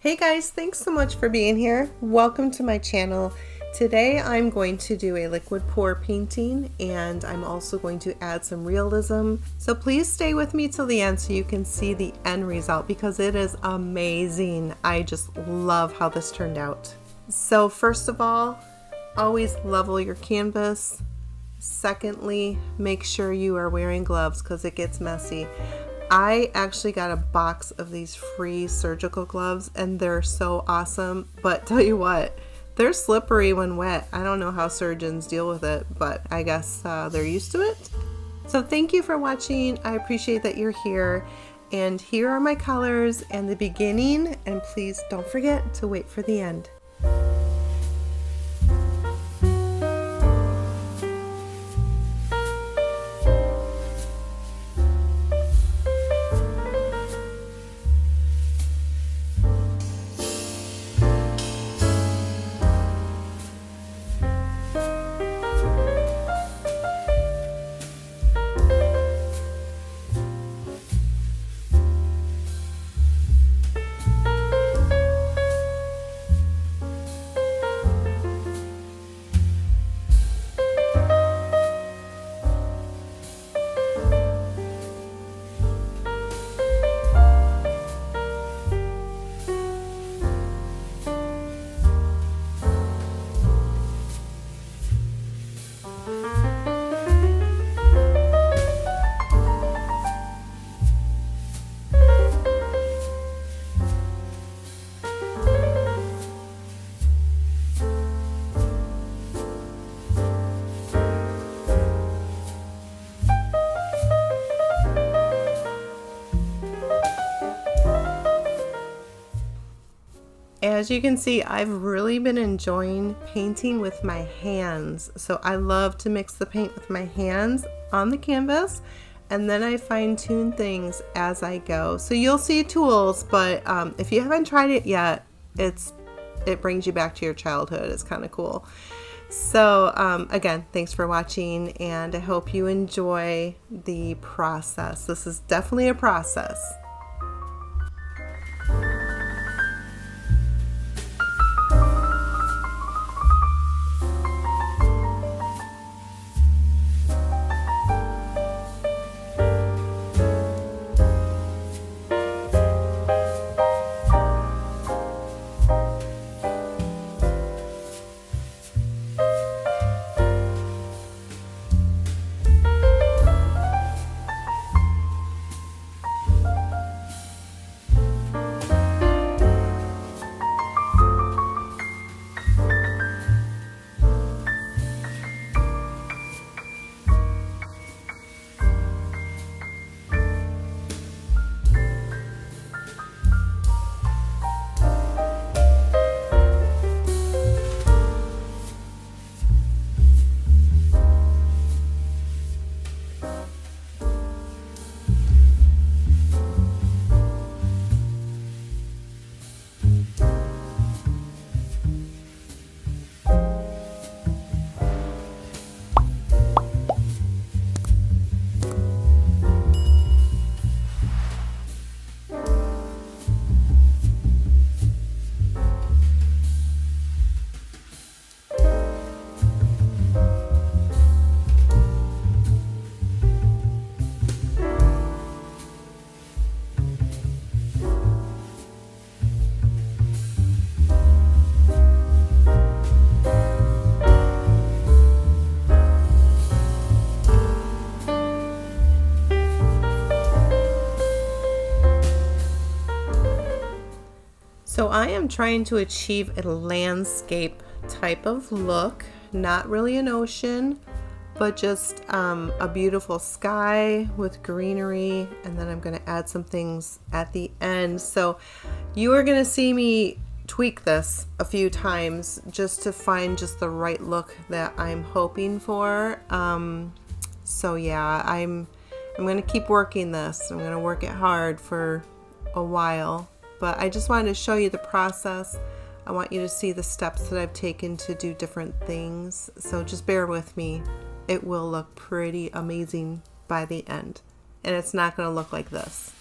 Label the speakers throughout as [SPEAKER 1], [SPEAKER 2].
[SPEAKER 1] Hey guys, thanks so much for being here. Welcome to my channel. Today I'm going to do a liquid pour painting and I'm also going to add some realism. So please stay with me till the end so you can see the end result because it is amazing. I just love how this turned out. So first of all, always level your canvas. Secondly, make sure you are wearing gloves because it gets messy. I actually got a box of these free surgical gloves and they're so awesome, but tell you what, they're slippery when wet. I don't know how surgeons deal with it, but I guess they're used to it. So thank you for watching. I appreciate that you're here. And here are my colors and the beginning, and please don't forget to wait for the end. As you can see, I've really been enjoying painting with my hands. So I love to mix the paint with my hands on the canvas, and then I fine tune things as I go. So you'll see tools, but if you haven't tried it yet, it brings you back to your childhood. It's kind of cool. So again, thanks for watching, and I hope you enjoy the process. This is definitely a process. So I am trying to achieve a landscape type of look, not really an ocean, but just a beautiful sky with greenery, and then I'm going to add some things at the end. So you are going to see me tweak this a few times just to find just the right look that I'm hoping for. So yeah, I'm going to keep working this. I'm going to work it hard for a while. But I just wanted to show you the process. I want you to see the steps that I've taken to do different things. So just bear with me. It will look pretty amazing by the end. And it's not going to look like this.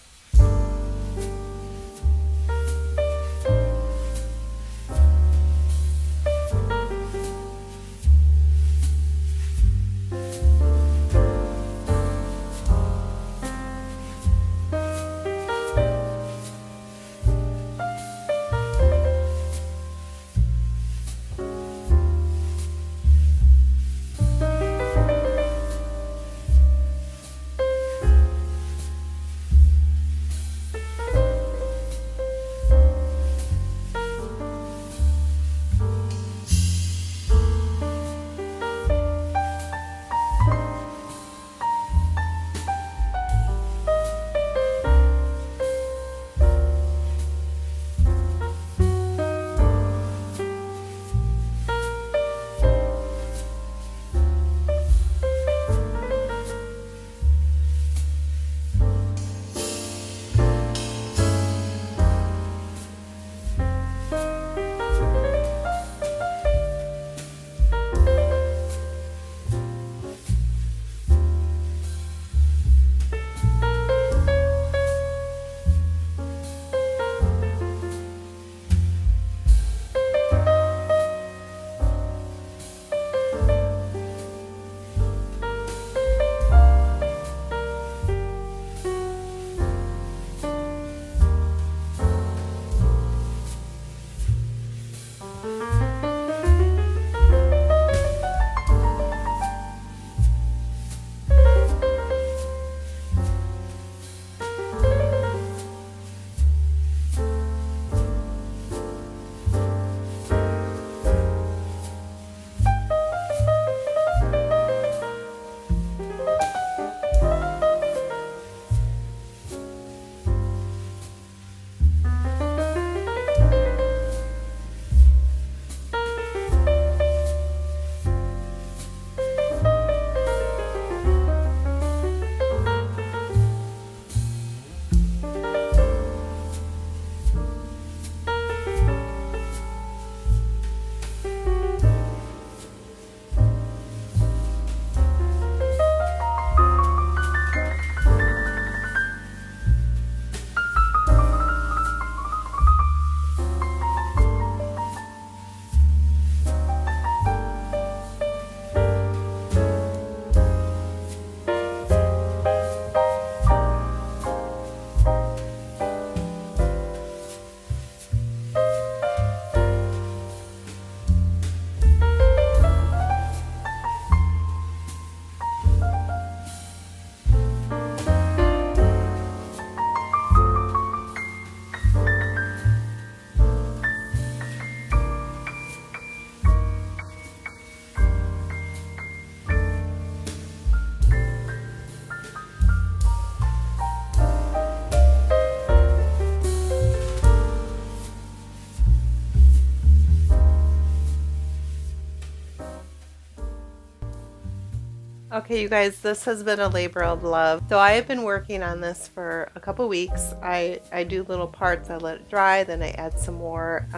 [SPEAKER 1] Okay, you guys, this has been a labor of love. So I have been working on this for a couple weeks. I do little parts, I let it dry, then I add some more.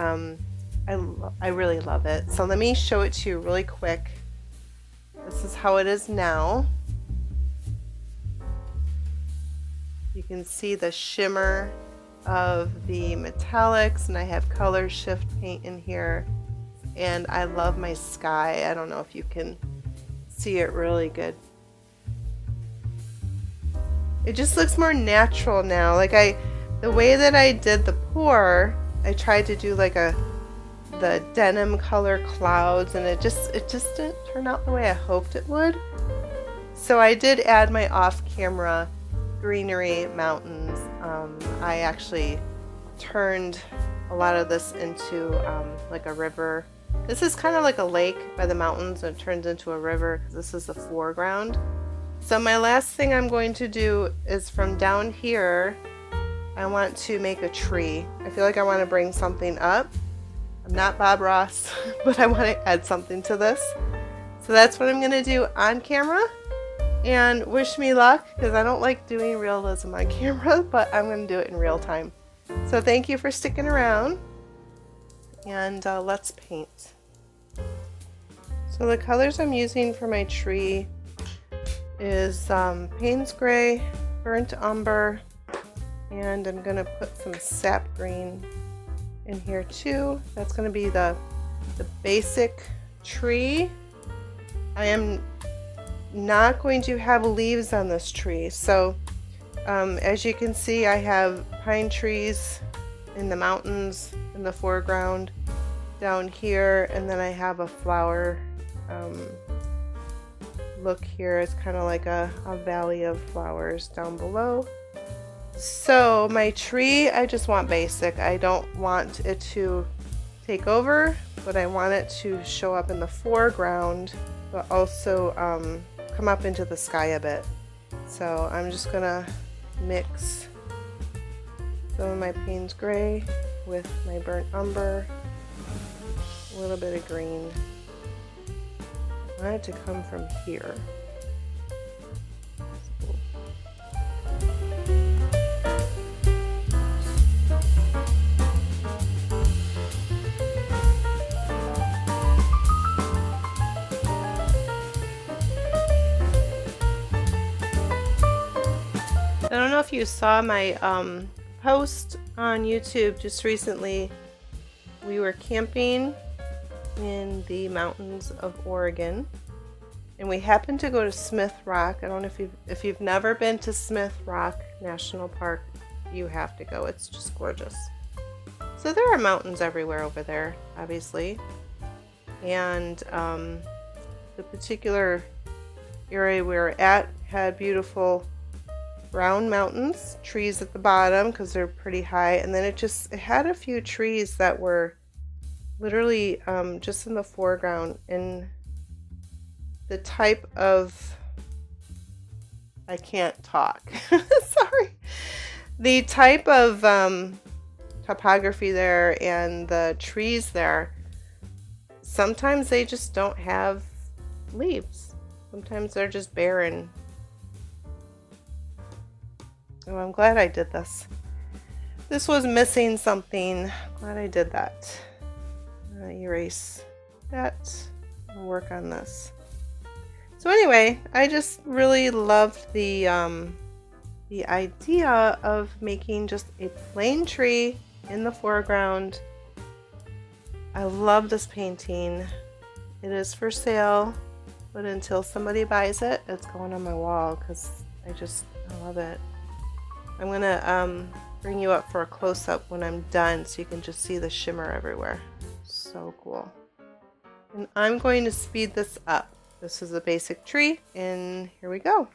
[SPEAKER 1] I really love it. So let me show it to you really quick. This is how it is now. You can see the shimmer of the metallics, and I have color shift paint in here. And I love my sky. I don't know if you can see it really good. It just looks more natural now. Like the way that I did the pour, I tried to do like the denim color clouds, and it just didn't turn out the way I hoped it would. So I did add my off-camera greenery mountains. I actually turned a lot of this into like a river. This is kind of like a lake by the mountains, and it turns into a river because this is the foreground. So my last thing I'm going to do is from down here, I want to make a tree. I feel like I want to bring something up. I'm not Bob Ross, but I want to add something to this. So that's what I'm going to do on camera. And wish me luck, because I don't like doing realism on camera, but I'm going to do it in real time. So thank you for sticking around, and let's paint. So the colors I'm using for my tree is Payne's Gray, Burnt Umber, and I'm going to put some sap green in here too. That's going to be the basic tree. I am not going to have leaves on this tree. So as you can see, I have pine trees in the mountains in the foreground down here, and then I have a flower look here. It's kind of like a valley of flowers down below. So my tree, I just want basic. I don't want it to take over, but I want it to show up in the foreground, but also come up into the sky a bit. So I'm just gonna mix some of my Payne's Gray with my Burnt Umber, a little bit of green. I want it to come from here. I don't know if you saw my post on YouTube just recently. We were camping in the mountains of Oregon, and we happened to go to Smith Rock. I don't know if you've never been to Smith Rock National Park, you have to go. It's just gorgeous. So there are mountains everywhere over there, obviously, and the particular area we were at had beautiful brown mountains, trees at the bottom because they're pretty high, and then it had a few trees that were literally just in the foreground, in the type of, I can't talk, sorry, the type of topography there and the trees there, sometimes they just don't have leaves. Sometimes they're just barren. Oh, I'm glad I did this. This was missing something. Glad I did that. Erase that and work on this. So anyway, I just really loved the idea of making just a plain tree in the foreground. I love this painting. It is for sale, but until somebody buys it, it's going on my wall because I love it. I'm gonna bring you up for a close-up when I'm done so you can just see the shimmer everywhere. So cool. And I'm going to speed this up. This is a basic tree, and here we go.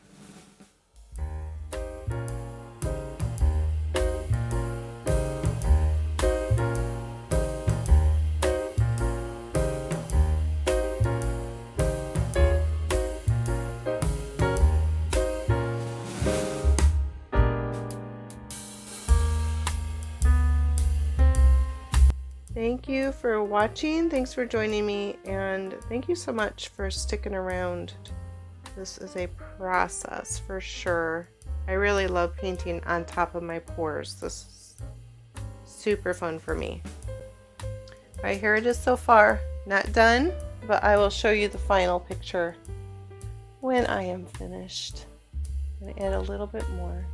[SPEAKER 1] Thank you for watching. Thanks for joining me, and thank you so much for sticking around. This is a process for sure. I really love painting on top of my pours. This is super fun for me. All right, here it is so far. Not done, but I will show you the final picture when I am finished. I'm gonna add a little bit more.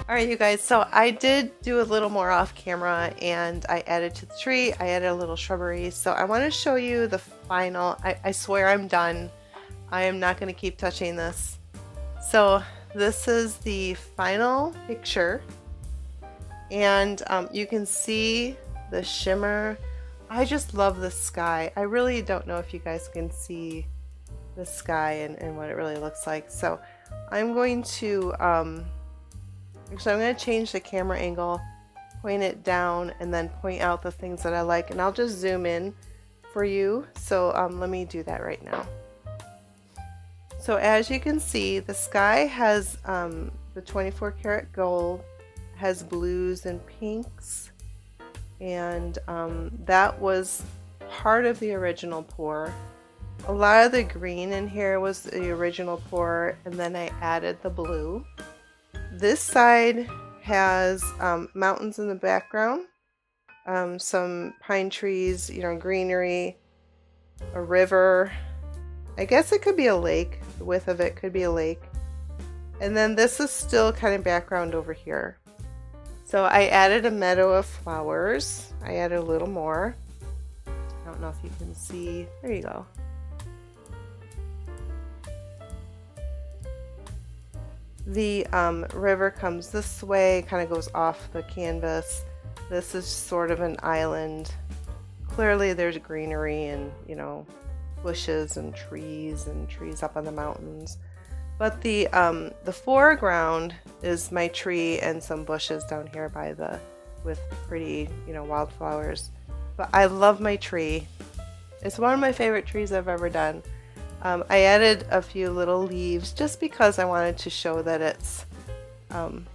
[SPEAKER 1] Alright you guys, so I did do a little more off camera and I added to the tree, I added a little shrubbery. So I want to show you the final. I swear I'm done. I am not going to keep touching this. So this is the final picture and you can see the shimmer. I just love the sky. I really don't know if you guys can see the sky and what it really looks like. So I'm going to actually, I'm going to change the camera angle, point it down, and then point out the things that I like. And I'll just zoom in for you. So let me do that right now. So as you can see, the sky has the 24 karat gold, has blues and pinks. And that was part of the original pour. A lot of the green in here was the original pour, and then I added the blue. This side has mountains in the background, some pine trees, you know, greenery, a river. I guess it could be a lake. The width of it could be a lake. And then this is still kind of background over here. So I added a meadow of flowers. I added a little more. I don't know if you can see. There you go. The river comes this way, kind of goes off the canvas. This is sort of an island. Clearly there's greenery and, you know, bushes and trees up on the mountains. But the foreground is my tree and some bushes down here by with pretty, you know, wildflowers. But I love my tree. It's one of my favorite trees I've ever done. I added a few little leaves just because I wanted to show that it's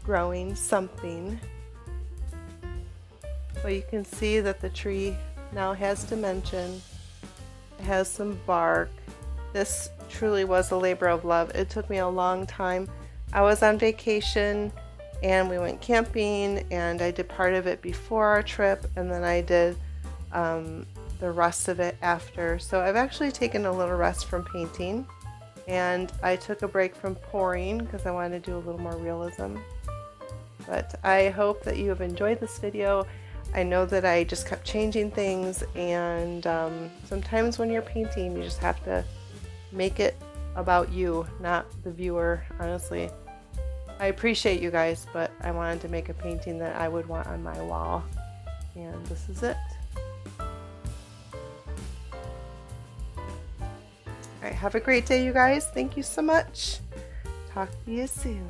[SPEAKER 1] growing something. So you can see that the tree now has dimension. It has some bark. This truly was a labor of love. It took me a long time. I was on vacation and we went camping and I did part of it before our trip and then I did the rest of it after. So I've actually taken a little rest from painting and I took a break from pouring because I wanted to do a little more realism. But I hope that you have enjoyed this video. I know that I just kept changing things and sometimes when you're painting you just have to make it about you, not the viewer, honestly. I appreciate you guys, but I wanted to make a painting that I would want on my wall. And this is it. Alright, have a great day, you guys. Thank you so much. Talk to you soon.